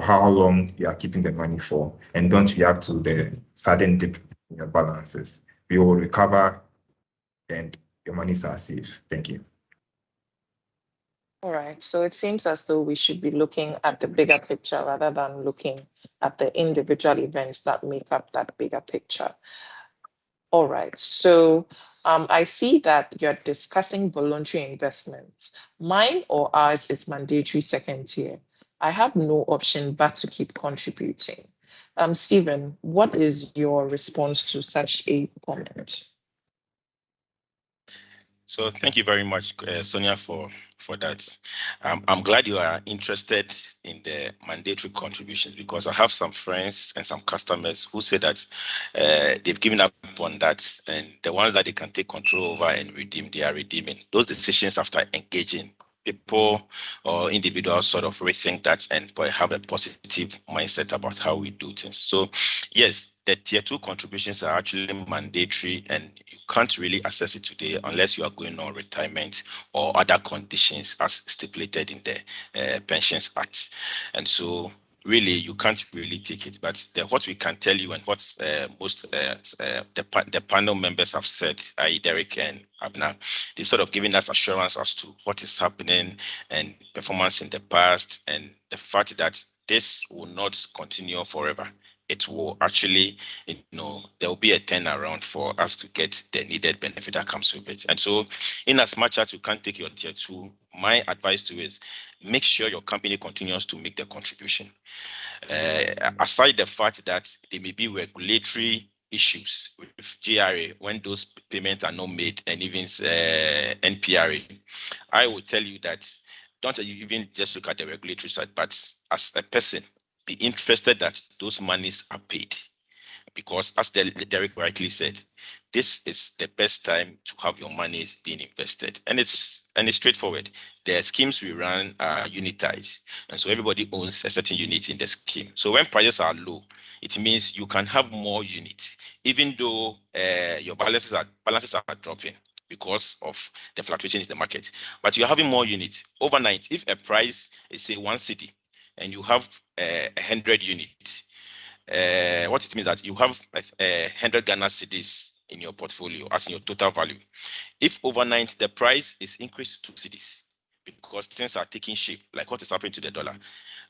D: how long you are keeping the money for, and don't react to the sudden dip in your balances. We will recover and your monies are safe. Thank you.
F: All right, so it seems as though we should be looking at the bigger picture rather than looking at the individual events that make up that bigger picture. All right, so I see that you're discussing voluntary investments. Mine or ours is mandatory second tier. I have no option but to keep contributing. Stephen, what is your response to such a comment?
E: So thank you very much, Sonia, for that. I'm glad you are interested in the mandatory contributions, because I have some friends and some customers who say that they've given up on that, and the ones that they can take control over and redeem, they are redeeming. Those decisions after engaging people or individuals sort of rethink that and have a positive mindset about how we do things. So yes, the tier 2 contributions are actually mandatory, and you can't really access it today unless you are going on retirement or other conditions as stipulated in the Pensions Act. And so really you can't really take it, but what we can tell you and what most the panel members have said, i.e. Derek and Abner, they've sort of given us assurance as to what is happening and performance in the past, and the fact that this will not continue forever. It will actually, there will be a turnaround for us to get the needed benefit that comes with it. And so in as much as you can't take your tier 2, my advice to you is make sure your company continues to make the contribution. Aside the fact that there may be regulatory issues with GRA when those payments are not made, and even NPRA, I will tell you that don't even just look at the regulatory side, but as a person, be interested that those monies are paid, because as Derek rightly said, this is the best time to have your monies being invested, and it's straightforward. The schemes we run are unitized, and so everybody owns a certain unit in the scheme. So when prices are low, it means you can have more units, even though your balances are dropping because of the fluctuations in the market, but you're having more units overnight. If a price is say 1 cedi, and you have 100 units, what it means that you have 100 Ghana cedis in your portfolio as in your total value. If overnight the price is increased to 2 cedis because things are taking shape, like what is happening to the dollar,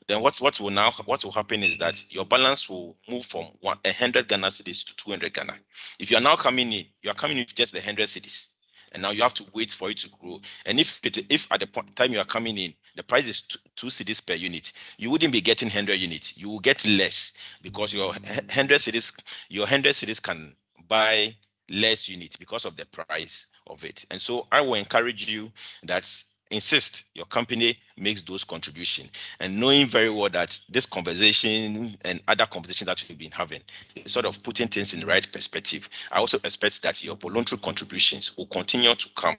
E: then what will happen is that your balance will move from 100 Ghana cedis to 200 Ghana. If you are now coming in, you are coming in with just the 100 cedis. And now you have to wait for it to grow. And if at the time you are coming in, the price is 2 cedis per unit, you wouldn't be getting 100 units. You will get less because your 100 cedis can buy less units because of the price of it. And so I will encourage you that insist your company makes those contributions, and knowing very well that this conversation and other conversations that we've been having is sort of putting things in the right perspective. I also expect that your voluntary contributions will continue to come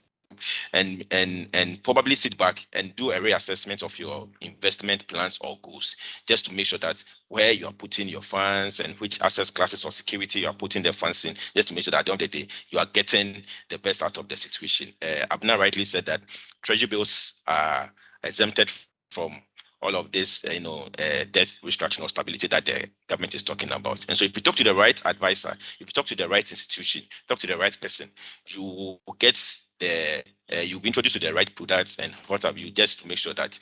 E: and probably sit back and do a reassessment of your investment plans or goals, just to make sure that where you are putting your funds and which asset classes or security you are putting the funds in, just to make sure that at the end of the day you are getting the best out of the situation. Abner rightly said that treasury bills are exempted from all of this, debt restructuring or stability that the government is talking about. And so if you talk to the right advisor, if you talk to the right institution, talk to the right person, you will get you'll be introduced to the right products and what have you, just to make sure that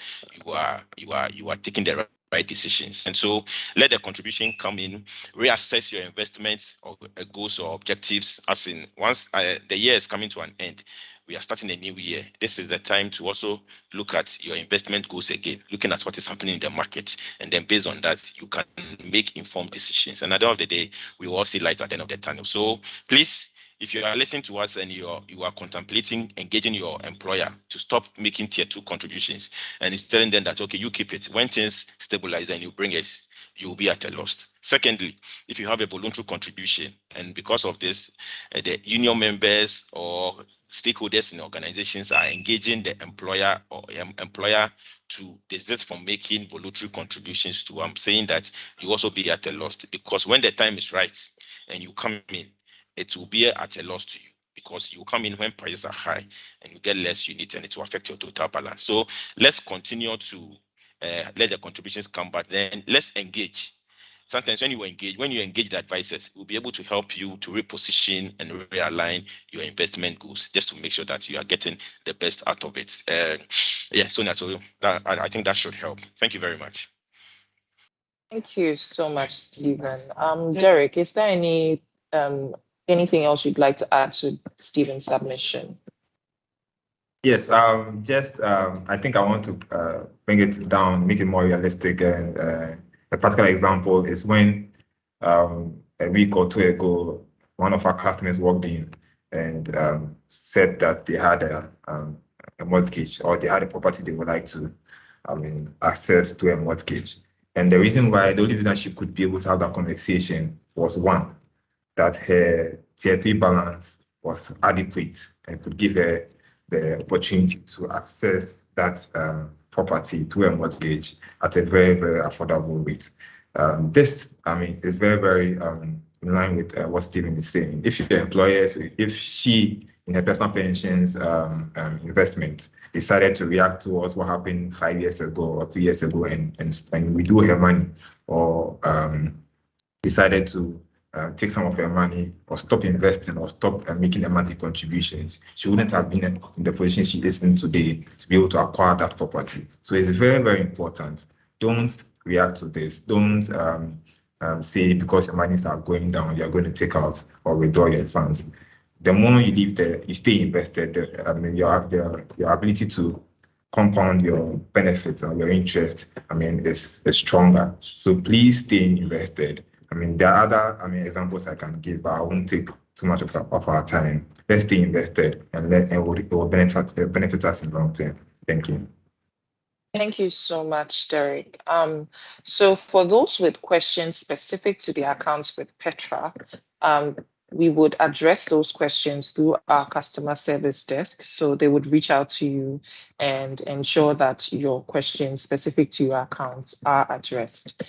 E: you are taking the right decisions. And so let the contribution come in, reassess your investments or goals or objectives, as in once the year is coming to an end, we are starting a new year. This is the time to also look at your investment goals again, looking at what is happening in the market. And then based on that, you can make informed decisions. And at the end of the day, we will all see light at the end of the tunnel. So please, if you are listening to us and you are contemplating engaging your employer to stop making tier 2 contributions, and it's telling them that, okay, you keep it. When things stabilize, then you bring it, you will be at a loss. Secondly, if you have a voluntary contribution, and because of this, the union members or stakeholders in organizations are engaging the employer or employer to desist from making voluntary contributions to, I'm saying that you also be at a loss, because when the time is right and you come in, it will be at a loss to you, because you come in when prices are high and you get less units, and it will affect your total balance. So let's continue to let the contributions come, but then let's engage. Sometimes when you engage the advisors, we'll be able to help you to reposition and realign your investment goals, just to make sure that you are getting the best out of it. Sonia, so I think that should help. Thank you very much.
F: Thank you so much, Stephen. Derek, is there anything else you'd like to add to Stephen's submission?
D: Yes, I think I want to bring it down, make it more realistic. And a particular example is when a week or two ago, one of our customers walked in and said that they had a mortgage, or they had a property they would like to access to a mortgage. And the only reason she could be able to have that conversation was, one, that her tier 3 balance was adequate and could give her the opportunity to access that property to a mortgage at a very, very affordable rate. This, is very, very in line with what Stephen is saying. If your employer, if she, in her personal pensions investment, decided to react towards what happened 5 years ago or 3 years ago and withdraw her money, or decided to take some of her money, or stop investing, or stop making the monthly contributions, she wouldn't have been in the position she is in today to be able to acquire that property. So it's very, very important. Don't react to this. Don't say because your monies are going down, you're going to take out or withdraw your funds. The more you leave there, you stay invested, your ability to compound your benefits or your interest, is stronger. So please stay invested. There are other examples I can give, but I won't take too much of our time. Let's stay invested, and it will benefit us in the long term. Thank you.
F: Thank you so much, Derek. So for those with questions specific to the accounts with Petra, we would address those questions through our customer service desk. So they would reach out to you and ensure that your questions specific to your accounts are addressed.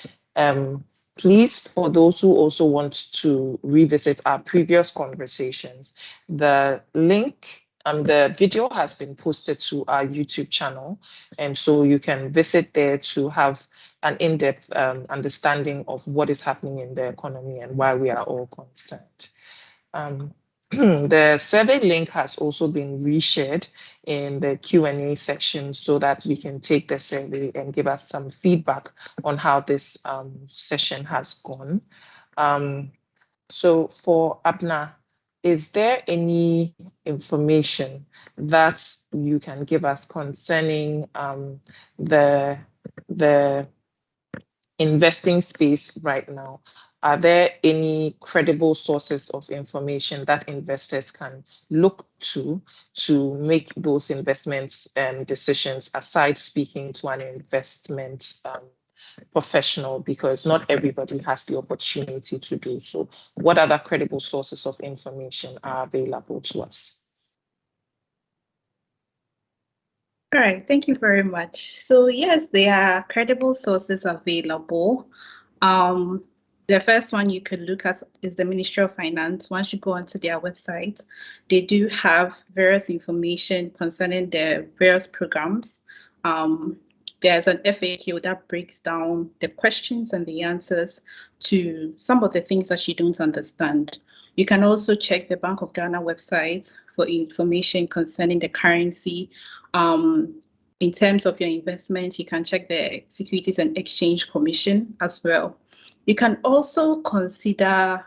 F: Please, for those who also want to revisit our previous conversations, the link, the video has been posted to our YouTube channel. And so you can visit there to have an in-depth understanding of what is happening in the economy and why we are all concerned. The survey link has also been reshared in the Q&A section so that we can take the survey and give us some feedback on how this session has gone. So for Abner, is there any information that you can give us concerning the investing space right now? Are there any credible sources of information that investors can look to make those investments decisions, aside speaking to an investment professional, because not everybody has the opportunity to do so? What other credible sources of information are available to us?
G: All right, thank you very much. So yes, there are credible sources available. The first one you could look at is the Ministry of Finance. Once you go onto their website, they do have various information concerning the various programs. There's an FAQ that breaks down the questions and the answers to some of the things that you don't understand. You can also check the Bank of Ghana website for information concerning the currency. In terms of your investment, you can check the Securities and Exchange Commission as well. You can also consider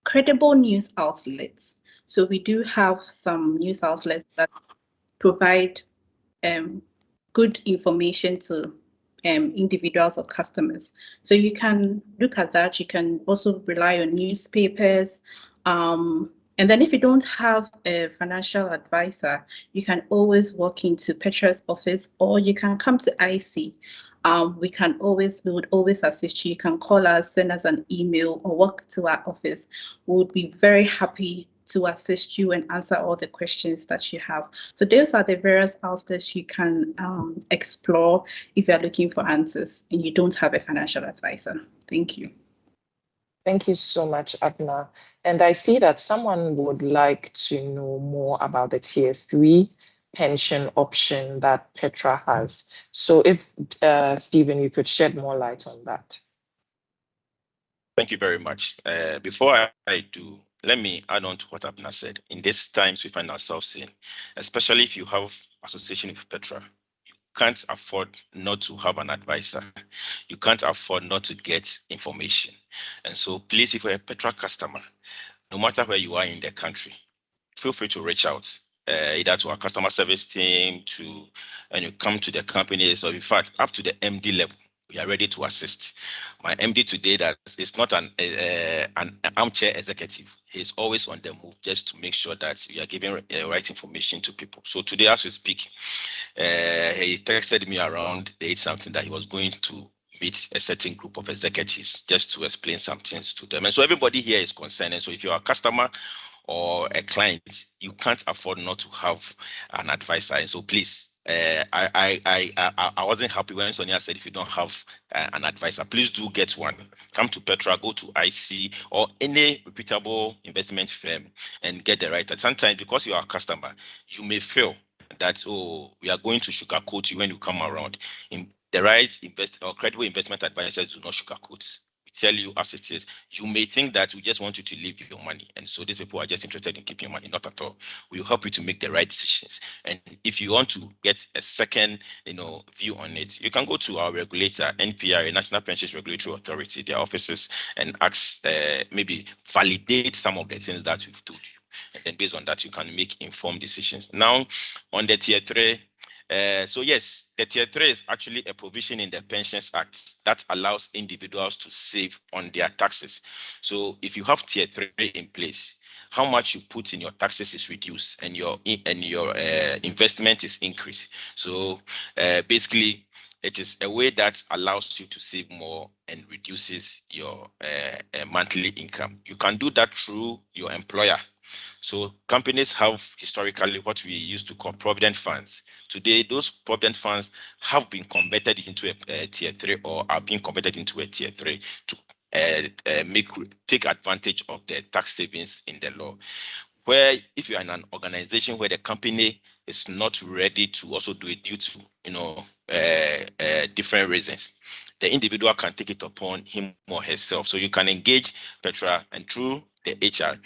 G: credible news outlets. So we do have some news outlets that provide good information to individuals or customers. So you can look at that. You can also rely on newspapers. And then if you don't have a financial advisor, you can always walk into Petra's office, or you can come to IC. We would always assist you. You can call us, send us an email, or walk to our office. We would be very happy to assist you and answer all the questions that you have. So those are the various outlets you can explore if you're looking for answers and you don't have a financial advisor. Thank you.
F: Thank you so much, Abna. And I see that someone would like to know more about the Tier 3 pension option that Petra has. So if, Stephen, you could shed more light on that.
E: Thank you very much. Before I do, let me add on to what Abna said. In these times we find ourselves in, especially if you have association with Petra, you can't afford not to have an advisor. You can't afford not to get information. And so please, if you're a Petra customer, no matter where you are in the country, feel free to reach out, either to our customer service team, and you come to the companies, or in fact, up to the MD level. We are ready to assist. My MD today that is not an armchair executive. He's always on the move just to make sure that we are giving the right information to people. So today, as we speak, he texted me around 8-something that he was going to meet a certain group of executives just to explain some things to them. And so everybody here is concerned. And so if you're a customer or a client, you can't afford not to have an advisor. And so please, I wasn't happy when Sonia said if you don't have an advisor, please do get one. Come to Petra, go to IC or any reputable investment firm and get the right. Sometimes because you are a customer, you may feel that, oh, we are going to sugarcoat you when you come around. In the right or credible investment advisors do not sugarcoat. Tell you as it is. You may think that we just want you to leave your money, and so these people are just interested in keeping your money. Not at all. We will help you to make the right decisions. And if you want to get a second, view on it, you can go to our regulator, NPRA, National Pensions Regulatory Authority, their offices, and ask, maybe validate some of the things that we've told you. And then based on that, you can make informed decisions. Now, on the Tier 3. So yes, the Tier 3 is actually a provision in the Pensions Act that allows individuals to save on their taxes. So if you have Tier 3 in place, how much you put in your taxes is reduced and your investment is increased. So basically, it is a way that allows you to save more and reduces your monthly income. You can do that through your employer. So companies have historically what we used to call provident funds. Today, those provident funds have been converted into a Tier 3 or are being converted into a Tier 3 to take advantage of the tax savings in the law. Where if you are in an organization where the company is not ready to also do it due to different reasons, the individual can take it upon him or herself. So you can engage Petra, and through the HR,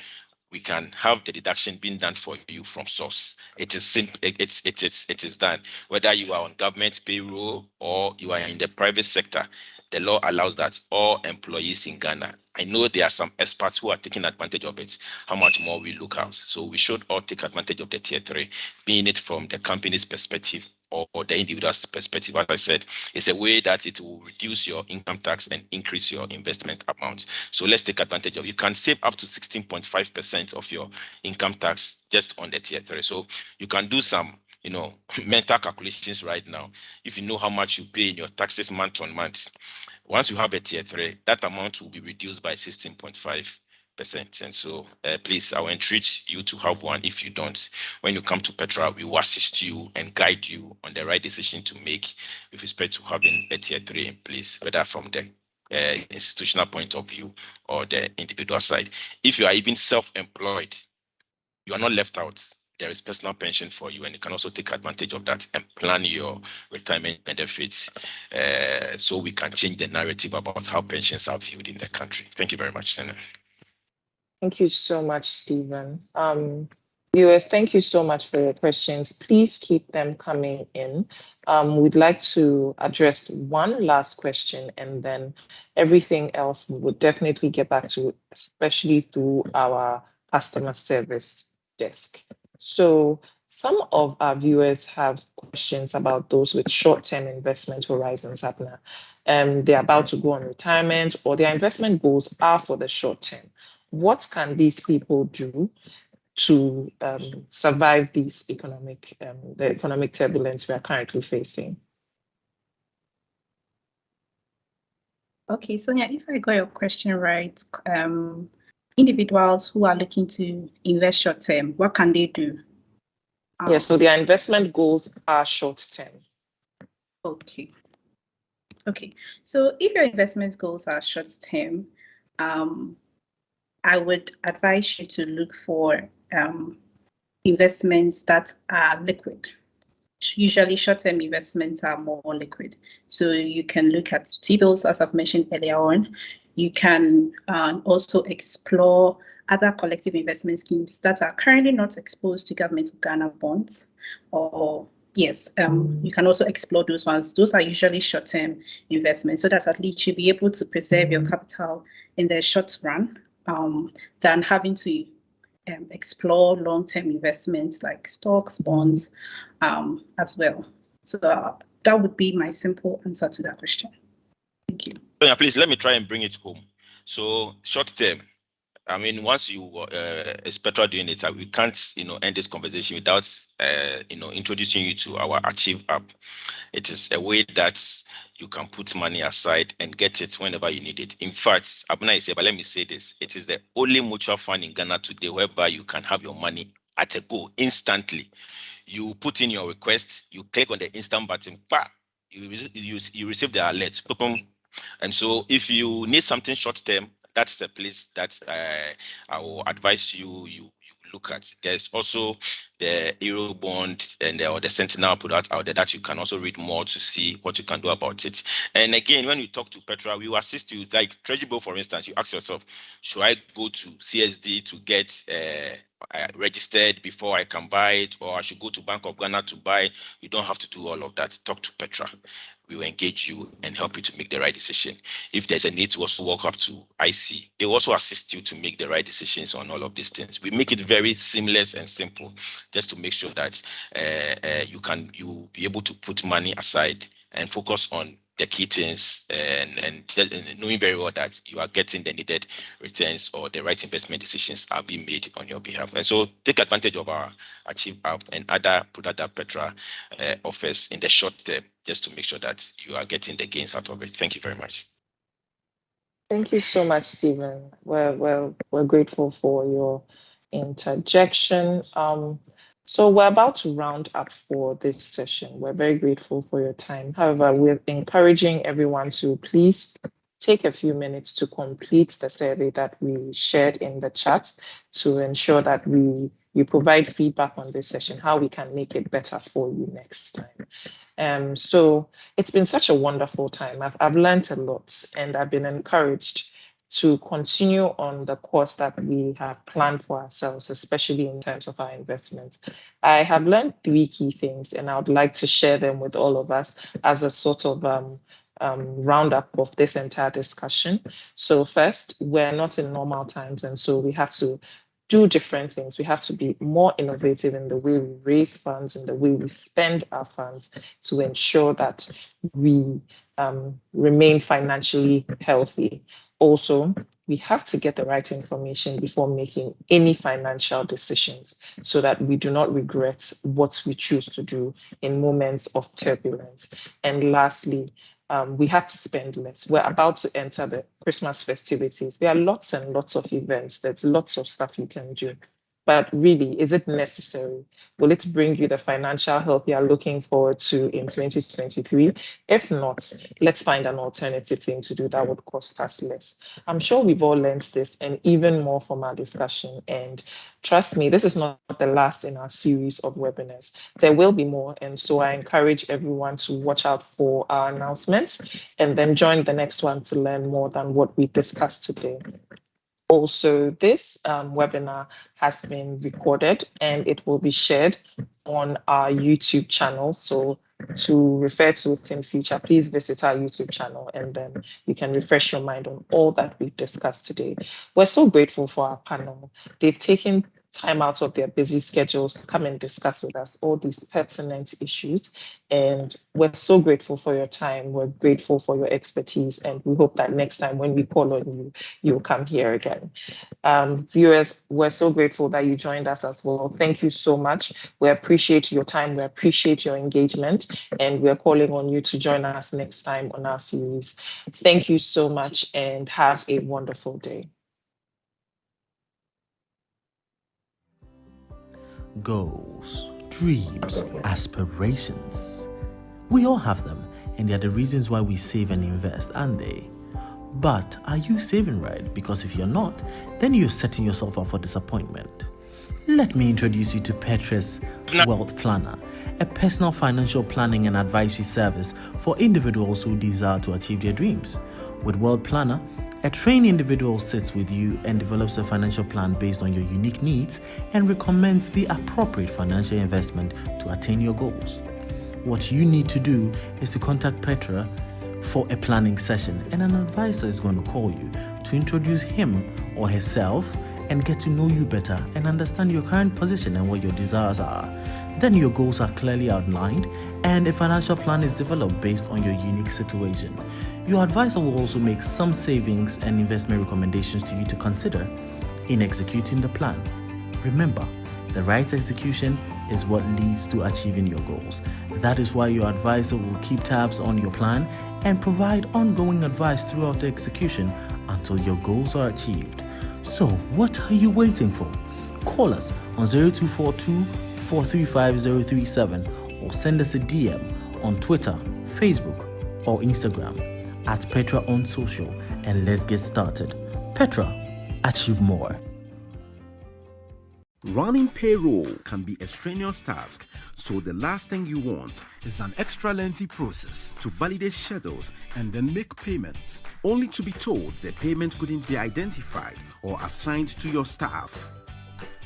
E: we can have the deduction being done for you from source. It is simple. It is done. Whether you are on government payroll or you are in the private sector, the law allows that all employees in Ghana. I know there are some experts who are taking advantage of it. How much more we look out? So we should all take advantage of the Tier 3, being it from the company's perspective or the individual's perspective. As I said, it's a way that it will reduce your income tax and increase your investment amount. So let's take advantage of it. You can save up to 16.5% of your income tax just on the Tier 3. So you can do some mental calculations right now. If you know how much you pay in your taxes month on month, once you have a Tier 3, that amount will be reduced by 16.5%. 5%. And so please, I will entreat you to have one. If you don't, when you come to Petra, we will assist you and guide you on the right decision to make with respect to having a tier 3 in place, whether from the institutional point of view or the individual side. If you are even self-employed, you are not left out. There is personal pension for you, and you can also take advantage of that and plan your retirement benefits, so we can change the narrative about how pensions are viewed in the country. Thank you very much, Senator.
F: Thank you so much, Stephen. Viewers, thank you so much for your questions. Please keep them coming in. We'd like to address one last question, and then everything else we would definitely get back to, especially through our customer service desk. So some of our viewers have questions about those with short-term investment horizons, Abner. They're about to go on retirement, or their investment goals are for the short term. What can these people do to survive these the economic turbulence we are currently facing?
G: Okay, Sonia, if I got your question right, individuals who are looking to invest short term, what can they do?
F: Yeah, so their investment goals are short term.
G: Okay. Okay, so if your investment goals are short term, I would advise you to look for investments that are liquid. Usually short-term investments are more liquid. So you can look at T-bills, as I've mentioned earlier on. You can also explore other collective investment schemes that are currently not exposed to Government of Ghana bonds. Or yes, you can also explore those ones. Those are usually short-term investments, so that at least you'll be able to preserve your capital in the short run, than having to explore long-term investments like stocks, bonds, as well. So that would be my simple answer to that question. Thank you.
E: Yeah, please let me try and bring it home. So short-term, I mean, once you is Petra doing it, we can't, end this conversation without, introducing you to our Achieve app. It is a way that you can put money aside and get it whenever you need it. In fact, Abuna is here, but let me say this: it is the only mutual fund in Ghana today whereby you can have your money at a go instantly. You put in your request, you click on the instant button, you receive the alert. And so, if you need something short term, that's the place that I will advise you look at. There's also the Eurobond and or the Sentinel product out there that you can also read more to see what you can do about it. And again, when you talk to Petra, we will assist you. Like Treasury Bill, for instance, you ask yourself, should I go to CSD to get registered before I can buy it, or I should go to Bank of Ghana to buy? You don't have to do all of that. Talk to Petra. We will engage you and help you to make the right decision. If there's a need to also walk up to IC, they will also assist you to make the right decisions on all of these things. We make it very seamless and simple, just to make sure that you'll be able to put money aside and focus on the key things, and knowing very well that you are getting the needed returns, or the right investment decisions are being made on your behalf. And so take advantage of our Achieve app and other products that Petra offers in the short term, just to make sure that you are getting the gains out of it. Thank you very much.
F: Thank you so much, Stephen. We're grateful for your interjection. So we're about to round up for this session. We're very grateful for your time. However, we're encouraging everyone to please take a few minutes to complete the survey that we shared in the chat, to ensure that you provide feedback on this session, how we can make it better for you next time. So it's been such a wonderful time. I've learned a lot, and I've been encouraged to continue on the course that we have planned for ourselves, especially in terms of our investments. I have learned 3 key things, and I would like to share them with all of us as a sort of roundup of this entire discussion. So first, we're not in normal times, and so we have to do different things. We have to be more innovative in the way we raise funds, in the way we spend our funds, to ensure that we remain financially healthy. Also, we have to get the right information before making any financial decisions, so that we do not regret what we choose to do in moments of turbulence. And lastly, we have to spend less. We're about to enter the Christmas festivities. There are lots and lots of events. There's lots of stuff you can do. But really, is it necessary? Will it bring you the financial help you are looking forward to in 2023? If not, let's find an alternative thing to do that would cost us less. I'm sure we've all learned this and even more from our discussion. And trust me, this is not the last in our series of webinars. There will be more. And so I encourage everyone to watch out for our announcements and then join the next one to learn more than what we discussed today. Also, this webinar has been recorded and it will be shared on our YouTube channel. So to refer to it in future, please visit our YouTube channel and then you can refresh your mind on all that we've discussed today. We're so grateful for our panel. They've taken time out of their busy schedules to come and discuss with us all these pertinent issues. And we're so grateful for your time. We're grateful for your expertise. And we hope that next time when we call on you, you'll come here again. Viewers, we're so grateful that you joined us as well. Thank you so much. We appreciate your time. We appreciate your engagement. And we're calling on you to join us next time on our series. Thank you so much and have a wonderful day.
A: Goals, dreams, aspirations. We all have them, and they are the reasons why we save and invest, aren't they? But are you saving right? Because if you're not, then you're setting yourself up for disappointment. Let me introduce you to Petra's Wealth Planner, a personal financial planning and advisory service for individuals who desire to achieve their dreams. With Wealth Planner, a trained individual sits with you and develops a financial plan based on your unique needs and recommends the appropriate financial investment to attain your goals. What you need to do is to contact Petra for a planning session, and an advisor is going to call you to introduce him or herself and get to know you better and understand your current position and what your desires are. Then your goals are clearly outlined and a financial plan is developed based on your unique situation. Your advisor will also make some savings and investment recommendations to you to consider in executing the plan. Remember, the right execution is what leads to achieving your goals. That is why your advisor will keep tabs on your plan and provide ongoing advice throughout the execution until your goals are achieved. So, what are you waiting for? Call us on 0242 435 037 or send us a DM on Twitter, Facebook, or Instagram at Petra on social, and let's get started. Petra, achieve more.
B: Running payroll can be a strenuous task, so the last thing you want is an extra lengthy process to validate schedules and then make payments, only to be told the payment couldn't be identified or assigned to your staff.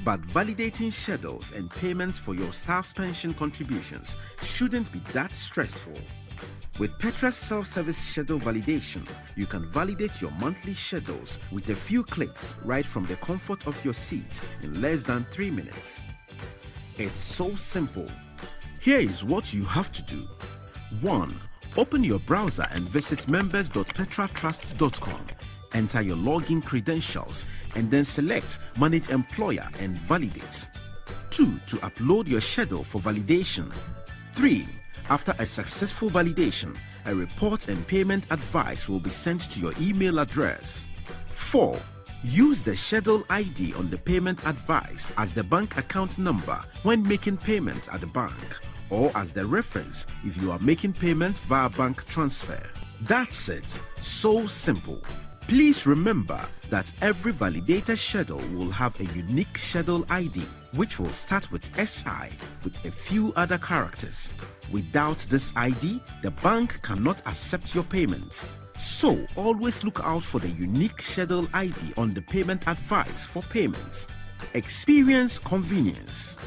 B: But validating schedules and payments for your staff's pension contributions shouldn't be that stressful. With Petra's self-service schedule validation, you can validate your monthly schedules with a few clicks right from the comfort of your seat in less than 3 minutes. It's so simple. Here is what you have to do. 1. Open your browser and visit members.petratrust.com. Enter your login credentials and then select Manage Employer and Validate. 2. To upload your schedule for validation. 3. After a successful validation, a report and payment advice will be sent to your email address. 4. Use the schedule ID on the payment advice as the bank account number when making payments at the bank, or as the reference if you are making payments via bank transfer. That's it. So simple. Please remember that every validator schedule will have a unique schedule ID, which will start with SI with a few other characters. Without this ID, the bank cannot accept your payments. So always look out for the unique schedule ID on the payment advice for payments. Experience convenience.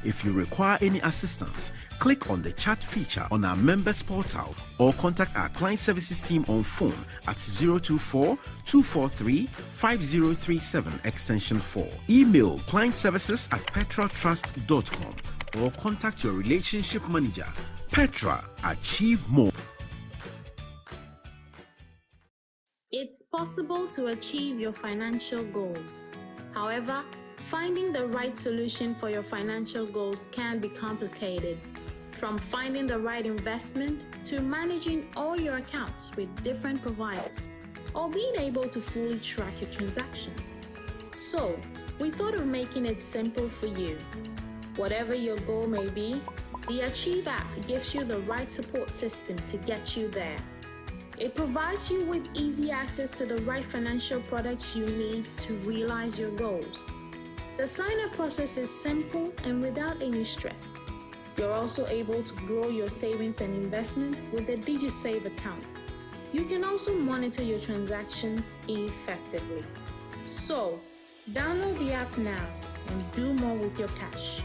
B: If you require any assistance, click on the chat feature on our members portal or contact our client services team on phone at 024-243-5037 extension 4. Email clientservices@petratrust.com or contact your relationship manager. Petra, achieve more.
C: It's possible to achieve your financial goals. However, finding the right solution for your financial goals can be complicated. From finding the right investment to managing all your accounts with different providers, or being able to fully track your transactions. So, we thought of making it simple for you. Whatever your goal may be, the Achieve app gives you the right support system to get you there. It provides you with easy access to the right financial products you need to realize your goals. The sign-up process is simple and without any stress. You're also able to grow your savings and investment with the DigiSave account. You can also monitor your transactions effectively. So, download the app now and do more with your cash.